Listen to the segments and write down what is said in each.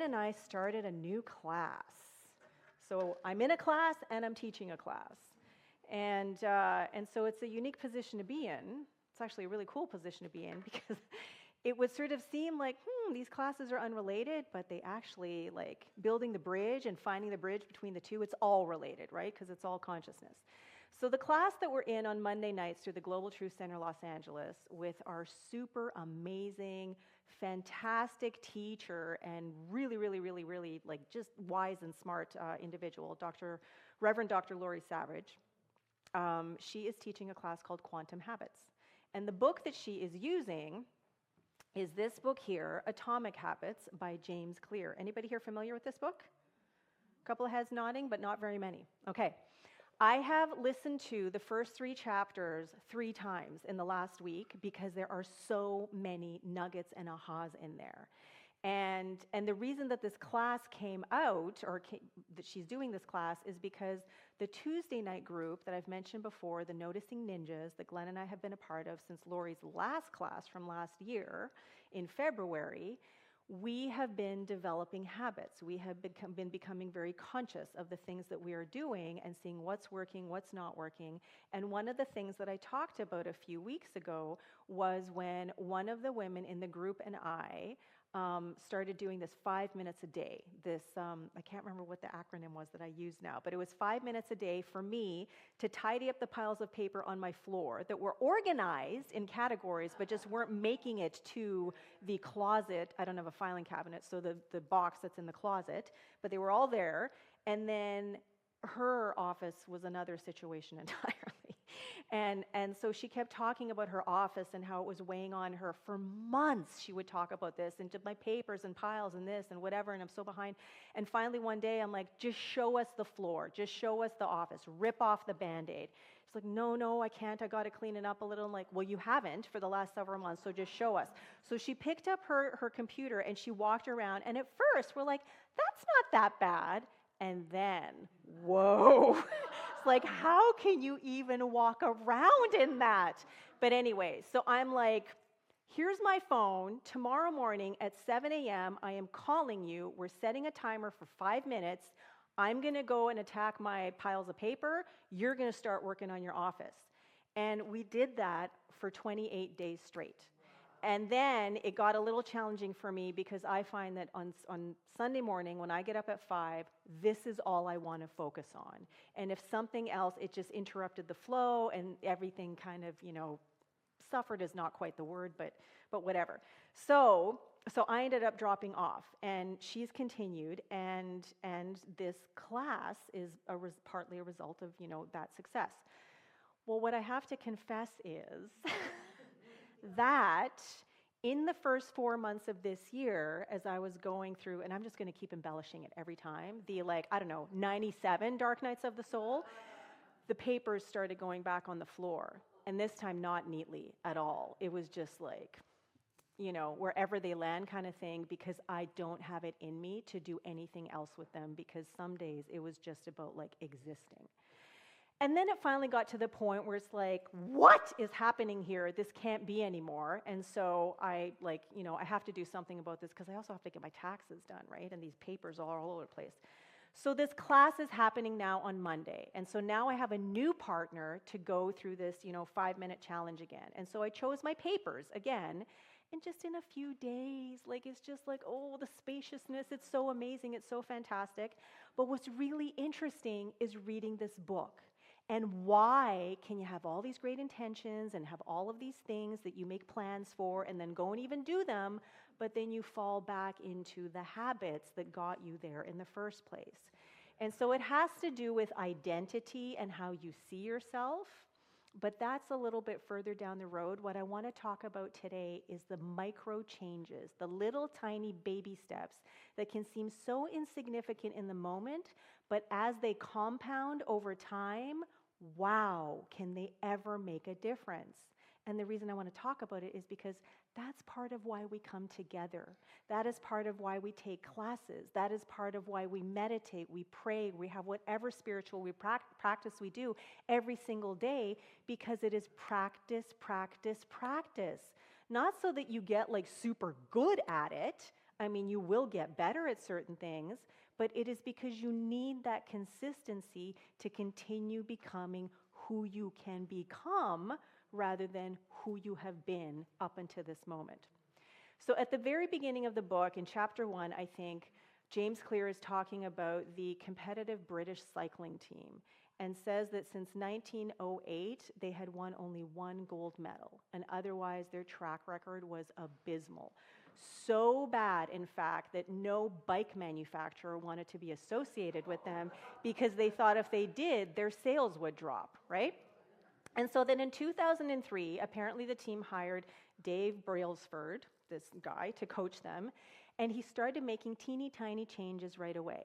Glenn and I started a new class. So I'm in a class and I'm teaching a class. And so it's a unique position to be in. It's actually a really cool position to be in because it would sort of seem like, these classes are unrelated, but they actually, like, building the bridge and finding the bridge between the two, it's all related, right? Because it's all consciousness. So the class that we're in on Monday nights through the Global Truth Center Los Angeles with our super amazing, fantastic teacher and really, really, really, really, like, just wise and smart individual, Reverend Dr. Laurie Savage. She is teaching a class called Quantum Habits. And the book that she is using is this book here, Atomic Habits by James Clear. Anybody here familiar with this book? A couple of heads nodding, but not very many. Okay. I have listened to the first 3 chapters 3 times in the last week because there are so many nuggets and ahas in there. And the reason that this class came out, that she's doing this class, is because the Tuesday night group that I've mentioned before, the Noticing Ninjas, that Glenn and I have been a part of since Laurie's last class from last year in February, we have been developing habits. We have been becoming very conscious of the things that we are doing and seeing what's working, what's not working. And one of the things that I talked about a few weeks ago was when one of the women in the group and I started doing this 5 minutes a day. This, I can't remember what the acronym was that I use now, but it was 5 minutes a day for me to tidy up the piles of paper on my floor that were organized in categories, but just weren't making it to the closet. I don't have a filing cabinet, so the box that's in the closet, but they were all there. And then her office was another situation entirely. And so she kept talking about her office and how it was weighing on her. For months she would talk about this and my papers and piles and this and whatever, and I'm so behind. And finally one day I'm like, just show us the floor, just show us the office, rip off the Band-Aid. She's like, no, I can't, I got to clean it up a little. I'm like, well, you haven't for the last several months, so just show us. So she picked up her computer and she walked around, and at first we're like, that's not that bad. And then, whoa, it's like, how can you even walk around in that? But anyway, so I'm like, here's my phone. Tomorrow morning at 7 a.m., I am calling you. We're setting a timer for 5 minutes. I'm going to go and attack my piles of paper. You're going to start working on your office. And we did that for 28 days straight. And then it got a little challenging for me because I find that on Sunday morning when I get up at 5, this is all I want to focus on. And if something else, it just interrupted the flow and everything kind of, suffered is not quite the word, but whatever. So I ended up dropping off, and she's continued, and this class is partly a result of, that success. Well, what I have to confess is that in the first 4 months of this year, as I was going through, and I'm just going to keep embellishing it every time, the 97 Dark Nights of the Soul, the papers started going back on the floor, and this time not neatly at all. It was just like, wherever they land kind of thing, because I don't have it in me to do anything else with them, because some days it was just about existing. And then it finally got to the point where it's like, what is happening here? This can't be anymore. And so I have to do something about this because I also have to get my taxes done, right? And these papers are all over the place. So this class is happening now on Monday. And so now I have a new partner to go through this, 5-minute challenge again. And so I chose my papers again. And just in a few days, it's just like, oh, the spaciousness, it's so amazing, it's so fantastic. But what's really interesting is reading this book. And why can you have all these great intentions and have all of these things that you make plans for and then go and even do them, but then you fall back into the habits that got you there in the first place? And so it has to do with identity and how you see yourself, but that's a little bit further down the road. What I want to talk about today is the micro changes, the little tiny baby steps that can seem so insignificant in the moment, but as they compound over time, wow, can they ever make a difference? And the reason I want to talk about it is because that's part of why we come together. That is part of why we take classes. That is part of why we meditate, we pray, we have whatever spiritual practice we do every single day, because it is practice, practice, practice. Not so that you get super good at it. I mean, you will get better at certain things, but it is because you need that consistency to continue becoming who you can become rather than who you have been up until this moment. So at the very beginning of the book, in chapter 1, I think, James Clear is talking about the competitive British cycling team and says that since 1908, they had won only 1 gold medal, and otherwise their track record was abysmal. So bad, in fact, that no bike manufacturer wanted to be associated with them because they thought if they did, their sales would drop, right? And so then in 2003, apparently the team hired Dave Brailsford, this guy, to coach them, and he started making teeny tiny changes right away.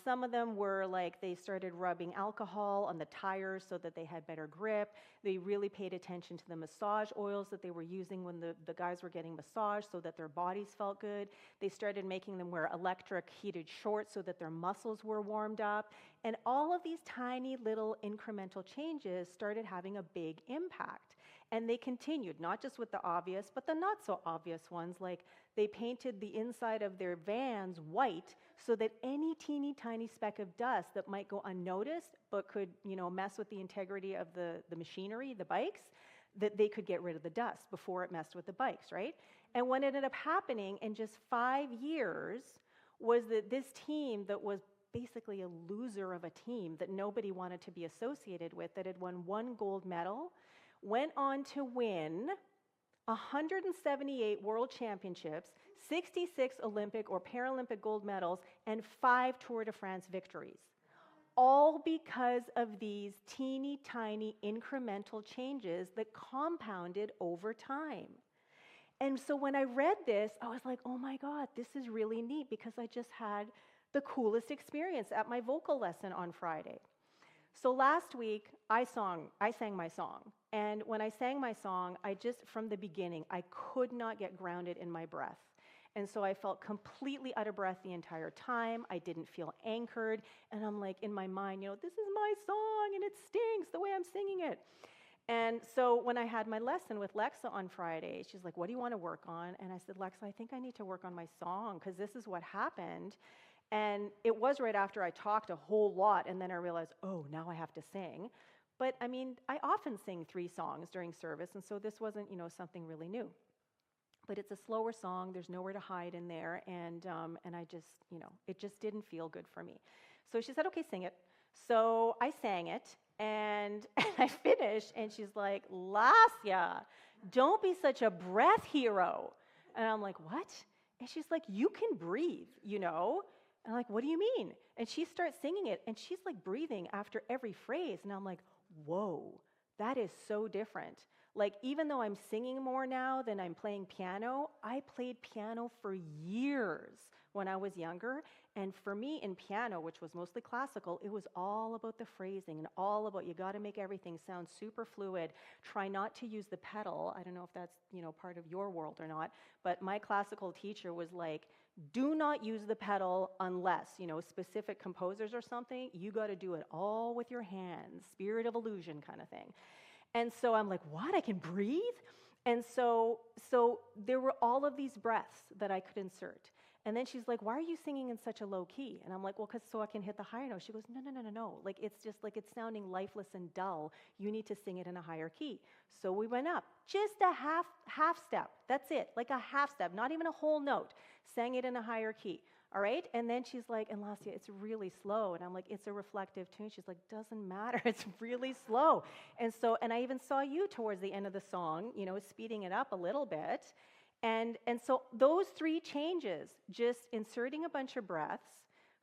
Some of them were like they started rubbing alcohol on the tires so that they had better grip. They really paid attention to the massage oils that they were using when the guys were getting massaged so that their bodies felt good. They started making them wear electric heated shorts so that their muscles were warmed up. And all of these tiny little incremental changes started having a big impact. And they continued, not just with the obvious, but the not so obvious ones, like they painted the inside of their vans white so that any teeny tiny speck of dust that might go unnoticed but could, mess with the integrity of the machinery, the bikes, that they could get rid of the dust before it messed with the bikes, right? And what ended up happening in just 5 years was that this team that was basically a loser of a team that nobody wanted to be associated with, that had won 1 gold medal, went on to win 178 world championships, 66 Olympic or Paralympic gold medals, and 5 Tour de France victories. All because of these teeny tiny incremental changes that compounded over time. And so when I read this, I was like, oh my God, this is really neat, because I just had the coolest experience at my vocal lesson on Friday. So last week, I sang my song. And when I sang my song, from the beginning, I could not get grounded in my breath. And so I felt completely out of breath the entire time. I didn't feel anchored. And I'm like, in my mind, this is my song and it stinks the way I'm singing it. And so when I had my lesson with Lexa on Friday, she's like, what do you want to work on? And I said, Lexa, I think I need to work on my song, because this is what happened. And it was right after I talked a whole lot, and then I realized, oh, now I have to sing. But I mean, I often sing 3 songs during service, and so this wasn't, something really new. But it's a slower song, there's nowhere to hide in there, and I just, it just didn't feel good for me. So she said, okay, sing it. So I sang it, and I finished, and she's like, Lesia, don't be such a breath hero. And I'm like, what? And she's like, you can breathe, And I'm like, what do you mean? And she starts singing it, and she's like breathing after every phrase. And I'm like, whoa, that is so different. Like, even though I'm singing more now than I'm playing piano, I played piano for years when I was younger. And for me in piano, which was mostly classical, it was all about the phrasing and all about, you got to make everything sound super fluid. Try not to use the pedal. I don't know if that's, part of your world or not, but my classical teacher was like, do not use the pedal unless, specific composers or something. You got to do it all with your hands, spirit of illusion kind of thing. And so I'm like, what? I can breathe? And so there were all of these breaths that I could insert. And then she's like, why are you singing in such a low key? And I'm like, well, so I can hit the higher note. She goes, no. Like, it's just like it's sounding lifeless and dull. You need to sing it in a higher key. So we went up, just a half step. That's it, like a half step, not even a whole note. Sang it in a higher key. All right? And then she's like, and Lesia, it's really slow. And I'm like, it's a reflective tune. She's like, doesn't matter. It's really slow. And I even saw you towards the end of the song, speeding it up a little bit. And so those 3 changes, just inserting a bunch of breaths,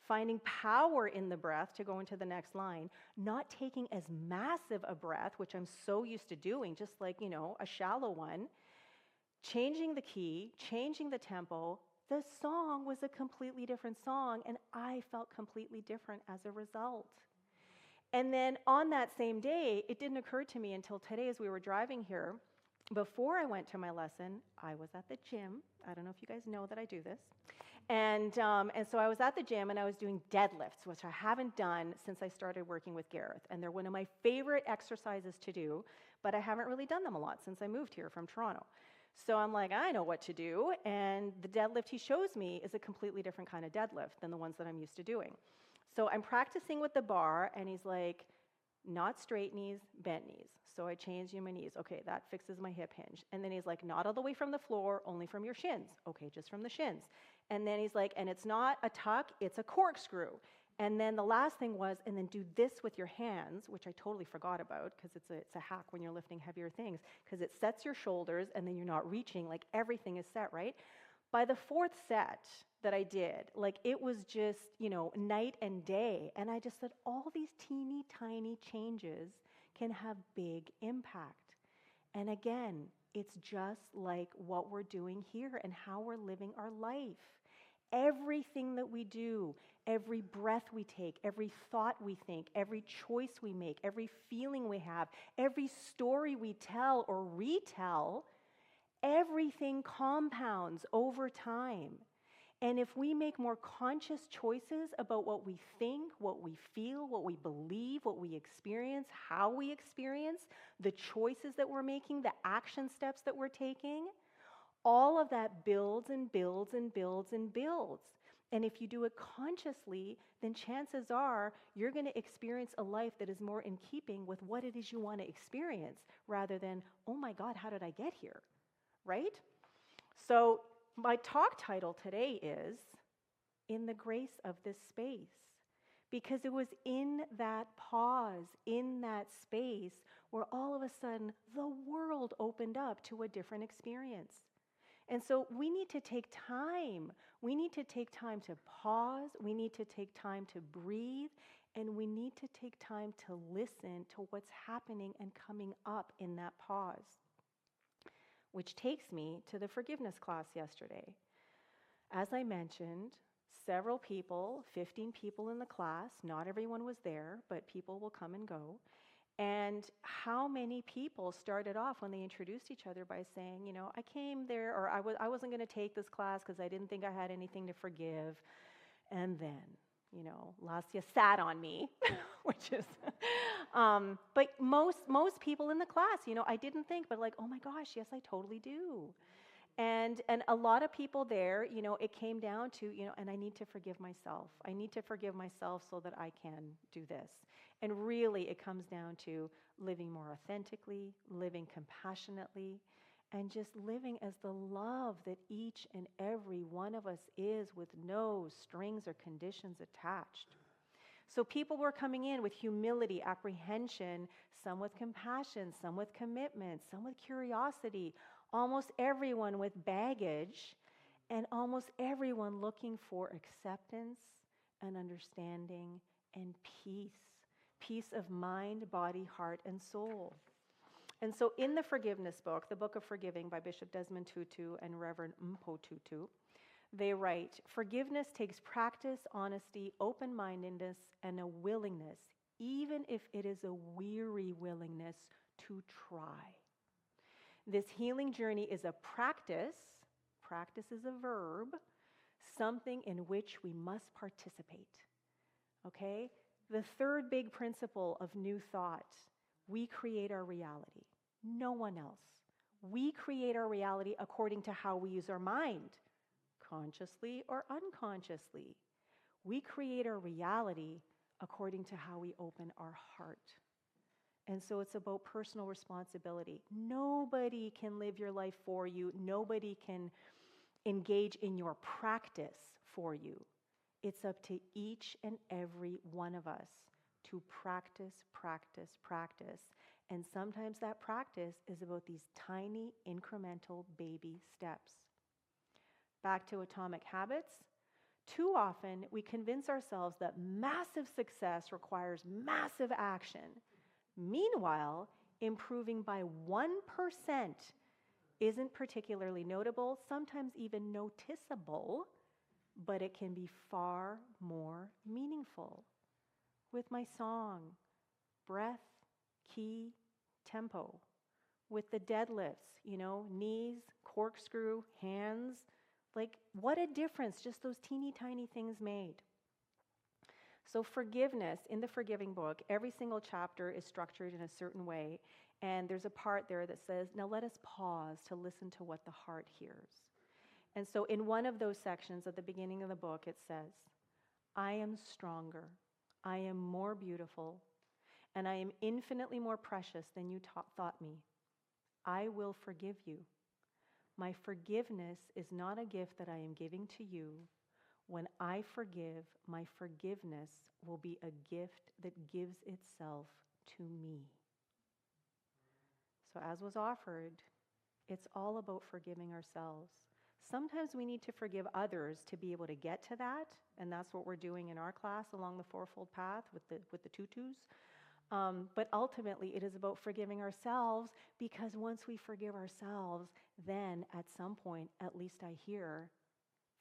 finding power in the breath to go into the next line, not taking as massive a breath, which I'm so used to doing, just like, a shallow one, changing the key, changing the tempo, the song was a completely different song, and I felt completely different as a result. And then on that same day, it didn't occur to me until today as we were driving here. Before I went to my lesson, I was at the gym. I don't know if you guys know that I do this. And so I was at the gym, and I was doing deadlifts, which I haven't done since I started working with Gareth. And they're one of my favorite exercises to do, but I haven't really done them a lot since I moved here from Toronto. So I'm like, I know what to do. And the deadlift he shows me is a completely different kind of deadlift than the ones that I'm used to doing. So I'm practicing with the bar, and he's like, not straight knees, bent knees. So I changed my knees. Okay, that fixes my hip hinge. And then he's like, not all the way from the floor, only from your shins. Okay, just from the shins. And then he's like, and it's not a tuck, it's a corkscrew. And then the last thing was, and then do this with your hands, which I totally forgot about, because it's a hack when you're lifting heavier things, because it sets your shoulders, and then you're not reaching, like everything is set, right? By the fourth set that I did, like it was just, night and day. And I just said, all these teeny tiny changes can have big impact. And again, it's just like what we're doing here and how we're living our life. Everything that we do, every breath we take, every thought we think, every choice we make, every feeling we have, every story we tell or retell, everything compounds over time. And if we make more conscious choices about what we think, what we feel, what we believe, what we experience, how we experience, the choices that we're making, the action steps that we're taking, all of that builds and builds and builds and builds. And if you do it consciously, then chances are you're going to experience a life that is more in keeping with what it is you want to experience, rather than, oh my God, how did I get here? Right? So my talk title today is In the Grace of This Space, because it was in that pause, in that space, where all of a sudden the world opened up to a different experience. And so we need to take time. We need to take time to pause. We need to take time to breathe. And we need to take time to listen to what's happening and coming up in that pause. Which takes me to the forgiveness class yesterday. As I mentioned, several people, 15 people in the class, not everyone was there, but people will come and go. And how many people started off when they introduced each other by saying, I came there, or I wasn't going to take this class because I didn't think I had anything to forgive. And then, Lesia sat on me, which is, but most people in the class, I didn't think, but like, oh my gosh, yes, I totally do. And a lot of people there, it came down to, and I need to forgive myself. I need to forgive myself so that I can do this. And really, it comes down to living more authentically, living compassionately, and just living as the love that each and every one of us is, with no strings or conditions attached. So people were coming in with humility, apprehension, some with compassion, some with commitment, some with curiosity, almost everyone with baggage, and almost everyone looking for acceptance and understanding and peace. Peace of mind, body, heart, and soul. And so in the forgiveness book, the Book of Forgiving by Bishop Desmond Tutu and Reverend Mpo Tutu, they write, forgiveness takes practice, honesty, open-mindedness, and a willingness, even if it is a weary willingness, to try. This healing journey is a practice is a verb, something in which we must participate. Okay? The third big principle of New Thought, we create our reality, no one else. We create our reality according to how we use our mind, consciously or unconsciously. We create our reality according to how we open our heart. And so it's about personal responsibility. Nobody can live your life for you. Nobody can engage in your practice for you. It's up to each and every one of us to practice, practice, practice. And sometimes that practice is about these tiny incremental baby steps. Back to Atomic Habits. Too often we convince ourselves that massive success requires massive action. Meanwhile, improving by 1% isn't particularly notable, sometimes even noticeable, but it can be far more meaningful. With my song, breath, key, tempo. With the deadlifts, knees, corkscrew, hands. Like, what a difference just those teeny tiny things made. So forgiveness, in the Forgiving book, every single chapter is structured in a certain way. And there's a part there that says, now let us pause to listen to what the heart hears. And so in one of those sections at the beginning of the book, it says, I am stronger, I am more beautiful, and I am infinitely more precious than you thought me. I will forgive you. My forgiveness is not a gift that I am giving to you. When I forgive, my forgiveness will be a gift that gives itself to me. So as was offered, it's all about forgiving ourselves. Sometimes we need to forgive others to be able to get to that, and that's what we're doing in our class along the fourfold path with the tutus. But ultimately, it is about forgiving ourselves, because once we forgive ourselves, then at some point, at least I hear,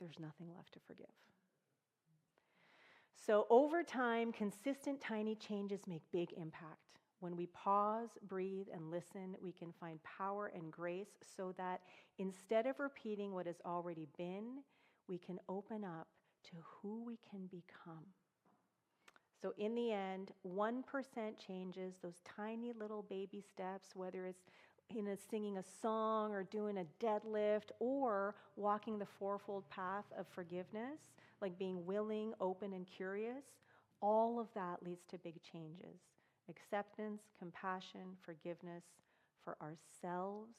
there's nothing left to forgive. So over time, consistent tiny changes make big impact. When we pause, breathe, and listen, we can find power and grace so that instead of repeating what has already been, we can open up to who we can become. So in the end, 1% changes, those tiny little baby steps, whether it's singing a song or doing a deadlift or walking the fourfold path of forgiveness, like being willing, open, and curious, all of that leads to big changes. Acceptance, compassion, forgiveness for ourselves,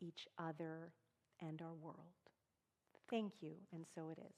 each other, and our world. Thank you, and so it is.